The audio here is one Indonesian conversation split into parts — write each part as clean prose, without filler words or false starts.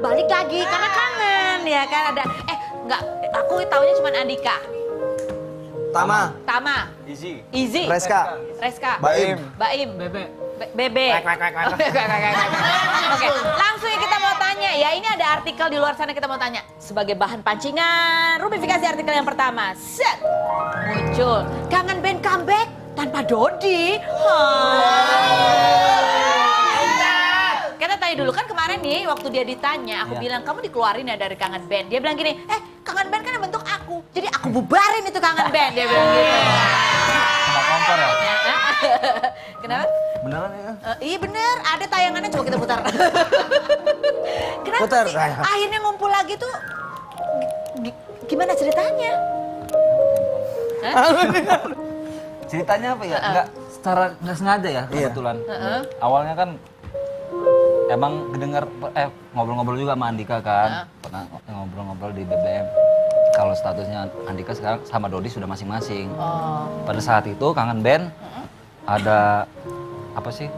balik lagi karena kangen ya kan ada. Enggak, aku taunya cuma Andika. Tama. Izzy. Reska. Baim. Bebe. Oke, langsung kita mau tanya ya. Ini ada artikel di luar sana kita mau tanya. Sebagai bahan pancingan, rumifikasi artikel yang pertama. Set. Muncul. Kangen band comeback tanpa Dodi. Kita tanya dulu kan kemarin nih waktu dia ditanya, aku bilang kamu dikeluarin ya dari kangen band. Dia bilang gini, kangen band kan yang bentuk aku. Jadi aku bubarin itu kangen band. Dia bilang gitu. Kena kompor ya? Kenapa? Beneran ya? Iya bener, ada tayangannya coba kita putar. Kenapa Putar, sih akhirnya ngumpul lagi tuh, gimana ceritanya? Ceritanya apa ya? Nggak sengaja ya kebetulan. Awalnya kan emang kedengar ngobrol-ngobrol juga sama Andika kan. Pernah ngobrol-ngobrol di BBM. Kalau statusnya Andika sekarang sama Dodi sudah masing-masing. Pada saat itu kangen band ada apa sih?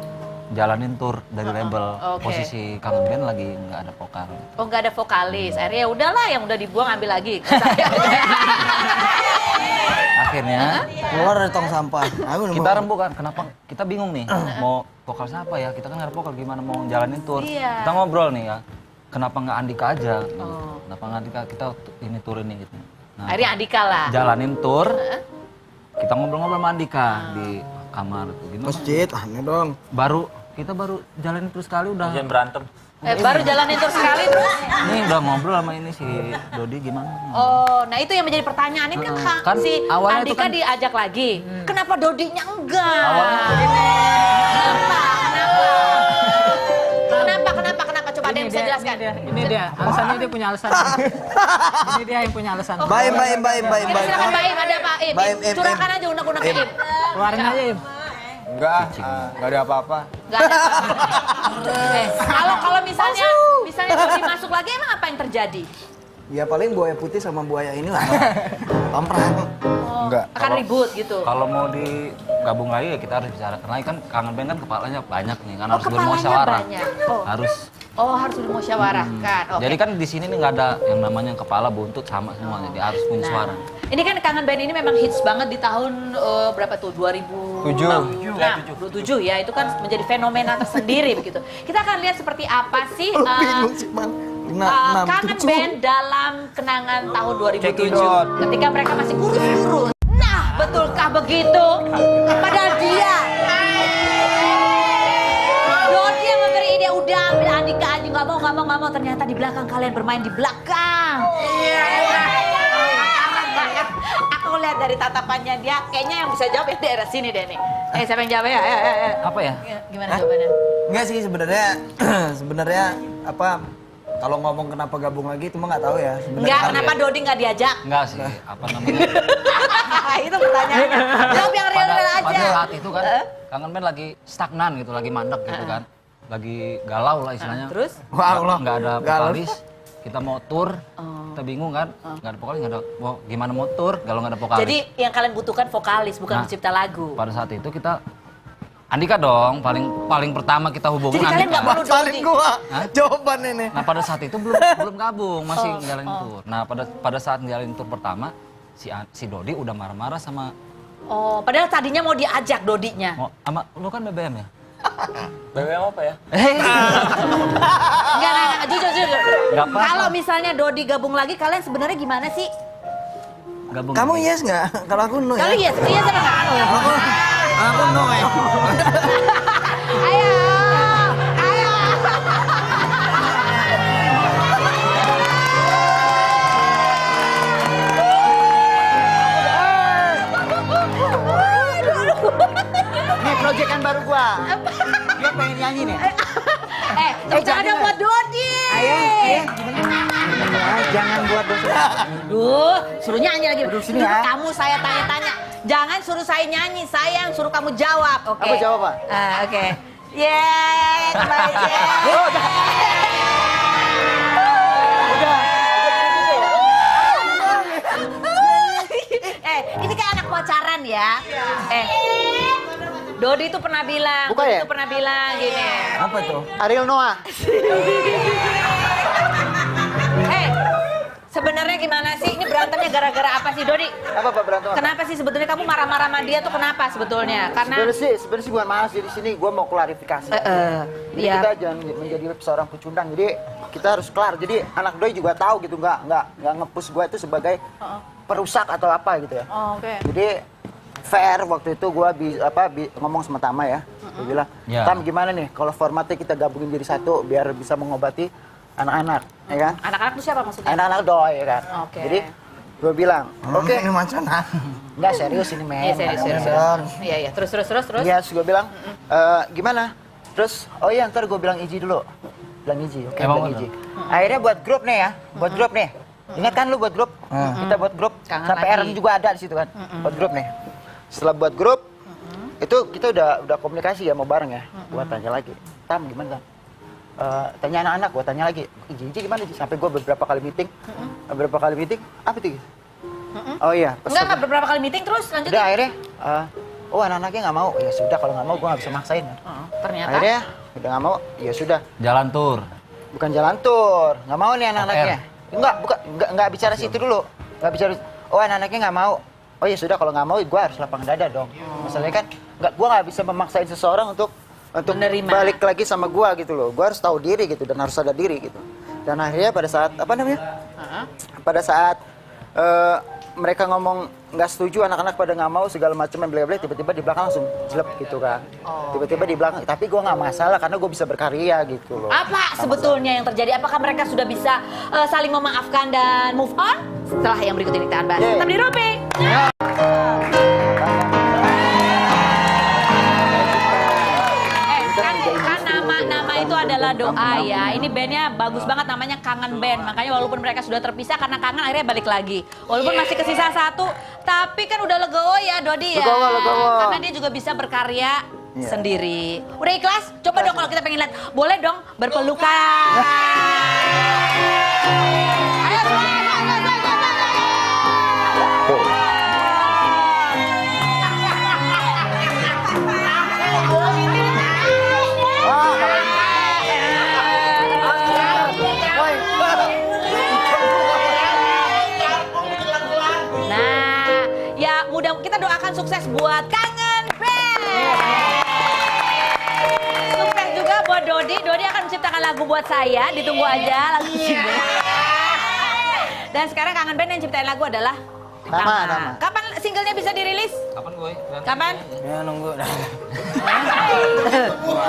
Jalanin tour dari label. Posisi kangen band lagi nggak ada vokal. Oh nggak ada vokalis. Akhirnya ya udahlah yang udah dibuang ambil lagi. Akhirnya keluar dari tong sampah. Kita rembuk kan, kenapa kita bingung nih mau vokal siapa ya? Kita kan nggak ada vokal, gimana mau jalanin tour? Kita ngobrol nih ya, kenapa nggak Andika aja? Kenapa nggak Andika, kita ini tour ini gitu. Nah, akhirnya Andika lah. Jalanin tour, kita ngobrol-ngobrol sama Andika di kamar tuh. Gimana? Masjid, aneh dong. Kita baru jalanin terus sekali udah. Jangan berantem. Baru jalanin tour sekali terus. Nih udah ngobrol sama ini si Dodi gimana? Nah itu yang menjadi pertanyaan ini kan si Andika diajak lagi. Kenapa Dodinya enggak? Kenapa? Coba ada yang bisa jelaskan. Ini dia, alasannya dia punya alasan. Ini dia yang punya alasan. Baim. Silakan Baim, ada apa? Baim, curahkan aja unek-unek Im. Keluarin aja Im. Enggak ada apa-apa. Enggak ada apa-apa. Kalau misalnya Dodi masuk lagi emang apa yang terjadi? Ya paling buaya putih sama buaya ini lah. Pampran. Enggak. Akan ribut gitu. Kalau mau digabung lagi ya kita harus bicarakan lagi kan kangen band kan kepalanya banyak nih kan harus kepalanya bermusyawarah. banyak. Harus dimusyawarahkan. Jadi kan di sini nih nggak ada yang namanya kepala buntut sama semua, jadi harus punya suara. Ini kan kangen band ini memang hits banget di tahun berapa tuh? 2007 ya, itu kan menjadi fenomena tersendiri begitu. Kita akan lihat seperti apa sih Bingung sih, Bang. kangen band dalam kenangan tahun 2007 ketika mereka masih kurus-kurus. Nah, betulkah begitu? Padahal dia Dodi yang memberi ide, udah ambil Andika aja, nggak mau. Ternyata di belakang kalian bermain di belakang. Aku lihat dari tatapannya dia, kayaknya yang bisa jawab ya daerah sini deh nih. Siapa yang jawab ya? Apa ya? Gimana jawabannya? Enggak sih sebenarnya apa kalau ngomong kenapa gabung lagi itu mah nggak tahu ya. Enggak, kenapa Dodi nggak diajak? Enggak sih, apa namanya? Itu pertanyaannya. Jawab yang real aja. Pada saat itu kan kangen band lagi stagnan gitu, lagi mandek gitu kan. Lagi galau lah istilahnya. Terus? Nggak ada vokalis. Kita mau tour, kita bingung kan, nggak ada vokalis, gimana mau tour kalau nggak ada vokalis. Jadi yang kalian butuhkan vokalis, bukan pencipta lagu. Pada saat itu kita Andika dong, paling pertama kita hubungin Jadi kalian Andika. nggak perlu Paling gua jawaban ini. Nah pada saat itu belum gabung, masih ngejalanin tour. Nah pada saat ngejalanin tour pertama, si Dodi udah marah-marah sama. Padahal tadinya mau diajak Dodinya. Sama lu kan BBM ya? BBM apa ya? Enggak, jujur. Nggak apa-apa. Kalau misalnya Dodi gabung lagi, kalian sebenarnya gimana sih? Gabung. Kamu yes nggak? Kalau aku no ya. Kalau iya sama nggak? Aku no ya. Ayo. Nih proyekan baru gua. Dia pengen nyanyi nih. Jangan ada buat Dodi. Ayo. Jangan buat dosa. Duh, suruh nyanyi lagi. Sini ya. Kamu saya tanya-tanya. Jangan suruh saya nyanyi, saya yang suruh kamu jawab. Oke. Aku jawab, Pak. Oke. Yeay, kembali. Ini kayak anak pacaran ya. Dodi itu pernah bilang, Buka ya? Dodi itu pernah bilang gini. Apa tuh? Ariel Noah. Sebenarnya gimana sih? Ini berantemnya gara-gara apa sih, Dodi? Apa berantem? Kenapa sih sebetulnya kamu marah-marah sama dia tuh kenapa sebetulnya? Karena Sebenarnya sih bukan marah sih, di sini gue mau klarifikasi. Jadi iya. kita jangan menjadi seorang pecundang. Jadi kita harus kelar. Jadi anak doi juga tahu gitu, nggak nge-push gue itu sebagai perusak atau apa gitu ya. Oh, oke. Jadi fair waktu itu gue ngomong sama Tama ya. Gue bilang, Ya. Tam gimana nih kalau formatnya kita gabungin jadi satu biar bisa mengobati anak-anak, ya kan? Anak-anak tuh siapa maksudnya? Anak-anak doi ya kan. Oke. Jadi gue bilang, oke, Ini macanan. nggak serius ini men. Iya, serius. Iya, iya. Terus. Iya, terus gue bilang, gimana? Terus, oh iya ntar gue bilang Iji dulu. Bilang Iji, oke Emang bilang bener? Iji. Akhirnya buat grup nih ya, buat grup nih. Ingat kan lu buat grup? Kita buat grup, Kangen sampai lagi. Aaron juga ada di situ kan. Buat grup nih. Setelah buat grup, itu kita udah komunikasi ya mau bareng ya. Gua tanya lagi, Tam gimana Tam? Tanya anak-anak, gua tanya lagi, Iji gimana Iji? Sampai gua beberapa kali meeting, apa tuh? Oh iya, Enggak, beberapa kali meeting terus lanjut. udah akhirnya, oh anak-anaknya nggak mau, ya sudah kalau nggak mau gua nggak bisa maksain. Ternyata Akhirnya udah nggak mau, ya sudah. Jalan tur. Bukan jalan tur, nggak mau nih anak-anaknya. Nggak bicara situ dulu, nggak bicara. Oh anak-anaknya nggak mau. Oh ya sudah kalau nggak mau, gue harus lapang dada dong. Masalahnya kan, gue nggak bisa memaksain seseorang untuk Menerima. balik lagi sama gue gitu loh. Gue harus tahu diri gitu dan harus sadar diri gitu. Dan akhirnya pada saat apa namanya? Pada saat mereka ngomong nggak setuju, anak-anak pada nggak mau segala macam yang bela-bela, tiba-tiba di belakang langsung jelek gitu kan. Tiba-tiba di belakang, tapi gue nggak masalah karena gue bisa berkarya gitu loh. apa sebetulnya yang terjadi? Apakah mereka sudah bisa saling memaafkan dan move on? Setelah yang berikut ini kita akan bahas. Yeay. Tetap di Rupi. Kan nama itu adalah doa ya. Ini bandnya bagus banget, namanya Kangen Band. Makanya walaupun mereka sudah terpisah karena kangen, akhirnya balik lagi. Walaupun masih kesisa satu, tapi kan udah legowo ya Dodi ya. Legowo. Karena dia juga bisa berkarya sendiri. Udah ikhlas? Coba dong kalau kita pengen lihat. Boleh dong berpelukan. Ayo semua. Nah, ya mudah kita doakan sukses buat Kangen Band. Sukses juga buat Dodi. Dodi akan menciptakan lagu buat saya. Ditunggu aja lagu single. Dan sekarang Kangen Band yang ciptain lagu adalah Nama. Kapan singlenya bisa dirilis? Kapan gue? Kapan? Ya nunggu.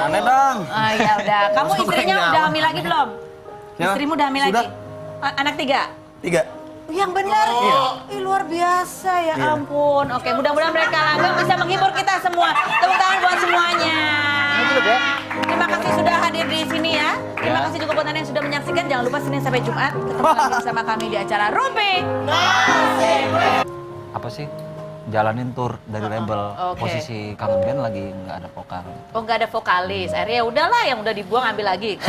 Aneh dong. Oh ya udah. Kamu istrinya udah hamil lagi belum? Ya, Istrimu udah hamil sudah. lagi? Anak 3? 3. Yang benar. Ih, luar biasa ya ampun. Oke, mudah-mudahan mereka langgeng bisa menghibur kita semua. Tepuk tangan buat semuanya. Terima kasih sudah hadir di sini ya. Terima kasih juga buat Anda yang sudah menyaksikan. Jangan lupa Senin sampai Jumat ketemu lagi bersama kami di acara Rupi. Apa sih? Jalanin tur dari label. Oke. Posisi Kangen Band lagi nggak ada vokal. Oh, nggak ada vokalis. Akhirnya ya udahlah, yang udah dibuang ambil lagi.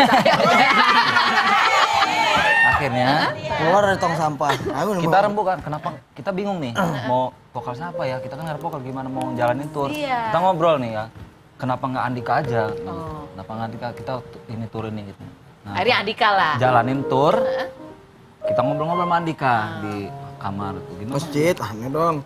Akhirnya Keluar dari tong sampah. Aku kita rembukan. Kenapa? Kita bingung nih. Mau vokal siapa ya? Kita kan nggak ada vokal, gimana mau jalanin tur? Iya. Kita ngobrol nih ya. Kenapa nggak Andika aja? Oh. Kenapa nggak Andika? Kita ini tur ini gitu. Nah, Akhirnya Andika lah. jalanin tur. Kita ngobrol-ngobrol sama Andika di kamar tuh gini. masjid, aneh dong.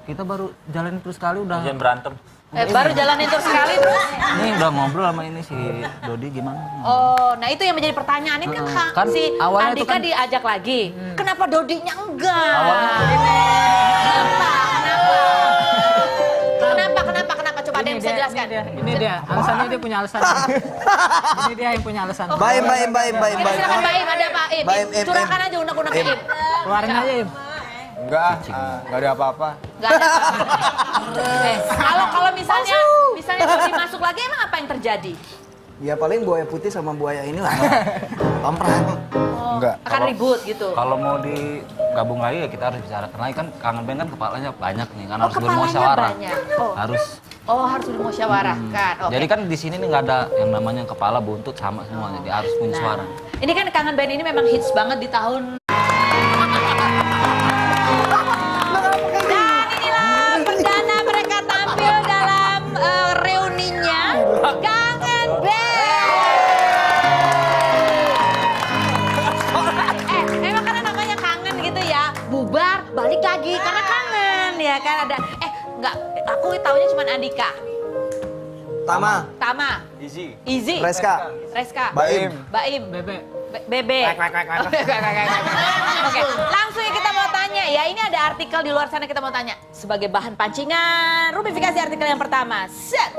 Kita baru jalanin terus sekali udah. Jangan berantem. Baru jalanin tur sekali terus. Ini udah ngobrol sama ini si Dodi gimana? Oh, nah itu yang menjadi pertanyaan ini kan, Kan si awalnya itu Andika kan- diajak lagi. Kenapa Dodinya enggak? Awalnya- Kenapa? Coba ada yang bisa jelaskan. Ini dia, alasannya dia punya alasan. Ini dia yang punya alasan. Baim. Kita silakan Baim, ada Pak Im. Baim, Im, Curahkan Im. aja unek-unek Im. Keluarin aja, Im. Enggak, enggak ada apa-apa. Enggak ada. Kalau misalnya Dodi masuk lagi emang apa yang terjadi? Ya paling buaya putih sama buaya inilah. Pampran. Enggak. Akan ribut gitu. Kalau mau digabung lagi ya kita harus bicarakan lagi kan Kangen Band kan kepalanya banyak nih kan Oh, harus kepalanya bermusyawarah. banyak. Harus dimusyawarahkan. Oke. Jadi kan di sini nih nggak ada yang namanya kepala buntut sama semua jadi harus punya suara. Ini kan Kangen Band ini memang hits banget di tahun. Dan inilah perdana mereka tampil dalam reuninya Kangen Band. Emang karena namanya Kangen Aku taunya cuma Andika. Tama. Tama. Izzy. Reska. Baim. Bebe. Bebe. Oke, langsung ya kita mau tanya ya. Ini ada artikel di luar sana kita mau tanya. Sebagai bahan pancingan, rumifikasi artikel yang pertama. Set.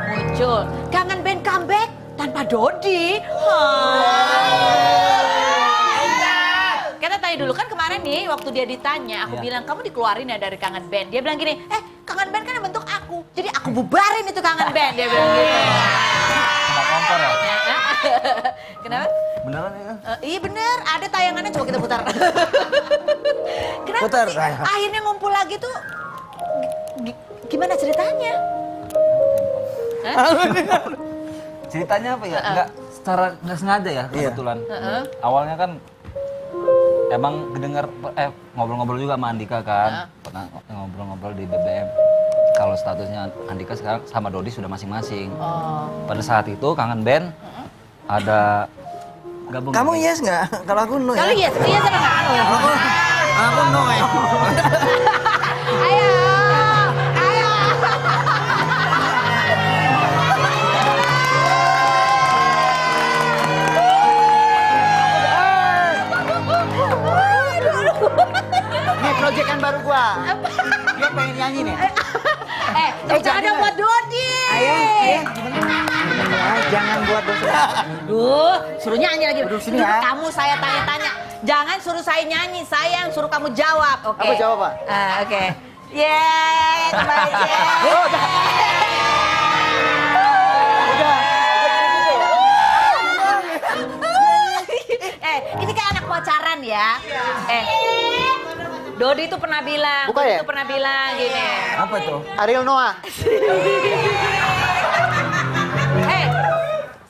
Muncul. Kangen band comeback tanpa Dodi. Kita tanya dulu kan kemarin nih waktu dia ditanya, aku bilang kamu dikeluarin ya dari kangen band. Dia bilang gini, kangen band kan yang bentuk aku. Jadi aku bubarin itu kangen band. Dia bilang gitu. Kena kompor ya? Kenapa? Beneran ya? Iya bener, ada tayangannya coba kita putar. Kenapa Putar, sih saya. akhirnya ngumpul lagi tuh gimana ceritanya? Ceritanya apa ya? Nggak sengaja ya kebetulan. Awalnya kan emang kedenger ngobrol-ngobrol juga sama Andika kan. Pernah ngobrol-ngobrol di BBM. Kalau statusnya Andika sekarang sama Dodi sudah masing-masing. Pada saat itu kangen band ada gabung. Kamu yes nggak? Kalau aku no ya. Kalau yes sama nggak? Aku no ya. Ayo. Ini proyekan baru gua. Dia pengen nyanyi nih. Jangan ada buat Dodi. Ayo. Jangan buat dosa. Duh, suruh nyanyi lagi. sini ya. Kamu saya tanya-tanya. Jangan suruh saya nyanyi, saya yang suruh kamu jawab. Oke. Apa jawab, Pak? Oke. Yeay, kembali. Ini kayak anak pacaran ya. Dodi itu pernah bilang, Buka ya? gini. Apa tuh? Ariel Noah.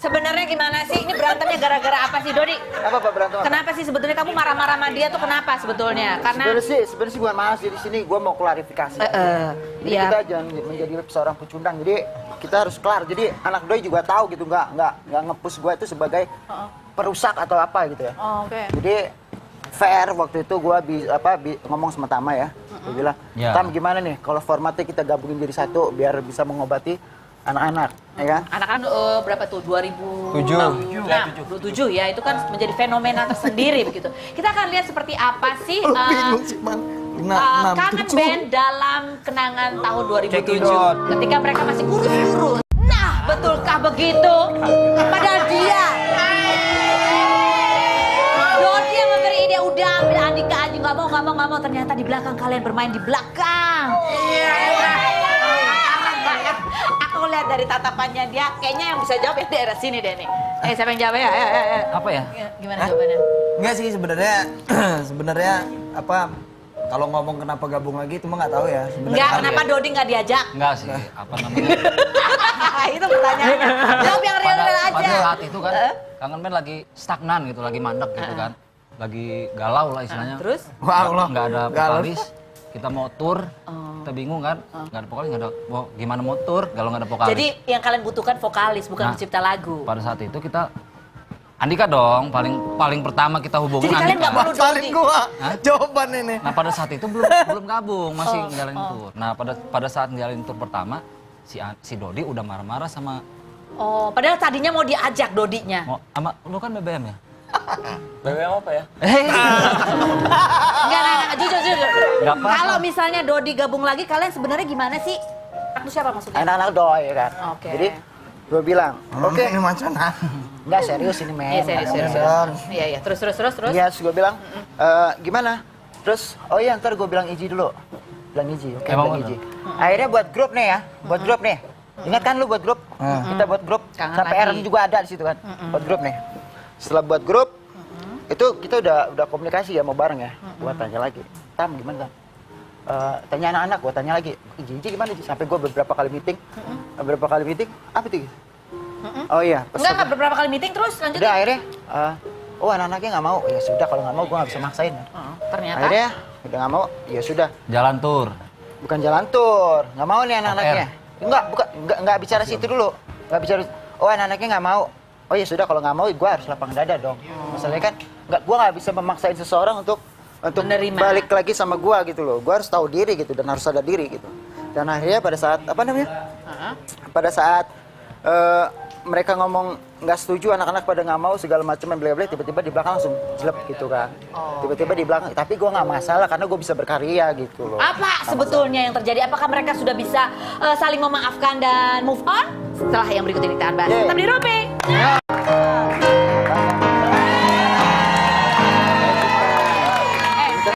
Sebenarnya gimana sih? Ini berantemnya gara-gara apa sih, Dodi? Apa Pak berantem? Kenapa sih sebetulnya kamu marah-marah sama dia tuh kenapa sebetulnya? Karena Sebenarnya sih bukan malas di sini. Gua mau klarifikasi. Jadi iya. kita jangan menjadi seorang pecundang. Jadi kita harus kelar. Jadi anak doi juga tahu gitu, nggak nge-push gua itu sebagai perusak atau apa gitu ya. Oke. Jadi fair waktu itu gua ngomong sama Tama ya. Gua bilang, Ya. Tam gimana nih kalau formatnya kita gabungin jadi satu biar bisa mengobati anak-anak, ya kan? Anak-anak berapa tuh? 2007 ya, itu kan menjadi fenomena tersendiri begitu. Kita akan lihat seperti apa sih Bingung sih man. kangen band dalam kenangan tahun 2007 ketika mereka masih kurus-kurus. Nah, betulkah begitu? Padahal dia Dodi yang memberi ide, udah ambil Andika aja, nggak mau. Ternyata di belakang kalian bermain di belakang. Aku lihat dari tatapannya dia, kayaknya yang bisa jawab ya daerah sini deh nih. Siapa yang jawab ya? Apa ya? Gimana jawabannya? Enggak sih sebenarnya apa kalau ngomong kenapa gabung lagi itu mah nggak tahu ya. Enggak, kenapa Dodi nggak diajak? Enggak sih, apa namanya? Itu pertanyaannya. Jawab yang real-real aja. Pada saat itu kan kangen band lagi stagnan gitu, lagi mandek gitu kan. Lagi galau lah istilahnya. Terus? Wah, Allah. Nggak ada Galau. vokalis. Kita mau tour, kita bingung kan, nggak ada vokalis, gimana mau tour kalau nggak ada vokalis. Jadi yang kalian butuhkan vokalis, bukan pencipta lagu. Pada saat itu kita Andika dong, paling pertama kita hubungin Jadi kalian Andika. nggak perlu Paling gua jawaban ini. Nah pada saat itu belum gabung, masih ngejalanin tour. Nah pada saat ngejalanin tour pertama, si Dodi udah marah-marah sama Oh, padahal tadinya mau diajak Dodinya. sama lu kan BBM ya? BBM apa ya? Enggak, jujur. Nggak apa-apa. Kalau misalnya Dodi gabung lagi, kalian sebenarnya gimana sih? Aku siapa maksudnya? Anak-anak doi kan. Oke. Jadi gue bilang, oke, Ini macam nggak serius ini men. Iya, serius. Iya. Terus. Iya, terus gue bilang, gimana? Terus, oh iya ntar gue bilang Iji dulu. Bilang Iji, oke Emang bilang Iji. Akhirnya buat grup nih ya, buat grup nih. Ingat kan lu buat grup? Kita buat grup, Kangen sampai lagi. Aaron juga ada di situ kan. Buat grup nih. Setelah buat grup, itu kita udah komunikasi ya mau bareng ya. Gue tanya lagi, Tam gimana Tam? Tanya anak-anak, gue tanya lagi, Iji gimana Iji? Sampai gue beberapa kali meeting, apa tuh? Oh iya, Enggak, beberapa kali meeting terus lanjut. udah akhirnya, anak-anaknya nggak mau, ya sudah kalau nggak mau gue nggak bisa maksain. Ternyata. Akhirnya udah nggak mau, ya sudah. jalan tour. Bukan jalan tur, nggak mau nih anak-anaknya. Nggak bicara situ dulu, nggak bicara. Oh anak-anaknya nggak mau. Oh ya sudah kalau nggak mau, gue harus lapang dada dong. Masalahnya kan, gue nggak bisa memaksain seseorang untuk Menerima. balik lagi sama gue gitu loh. Gue harus tahu diri gitu dan harus sadar diri gitu. Dan akhirnya pada saat pada saat mereka ngomong nggak setuju, anak-anak pada nggak mau segala macam yang bela-bela, tiba-tiba di belakang langsung jelek gitu kan. Tiba-tiba di belakang, tapi gue nggak masalah karena gue bisa berkarya gitu loh. Apa sebetulnya yang terjadi? Apakah mereka sudah bisa saling memaafkan dan move on? Setelah yang berikut ini kita bahas. Tetap di Rupi.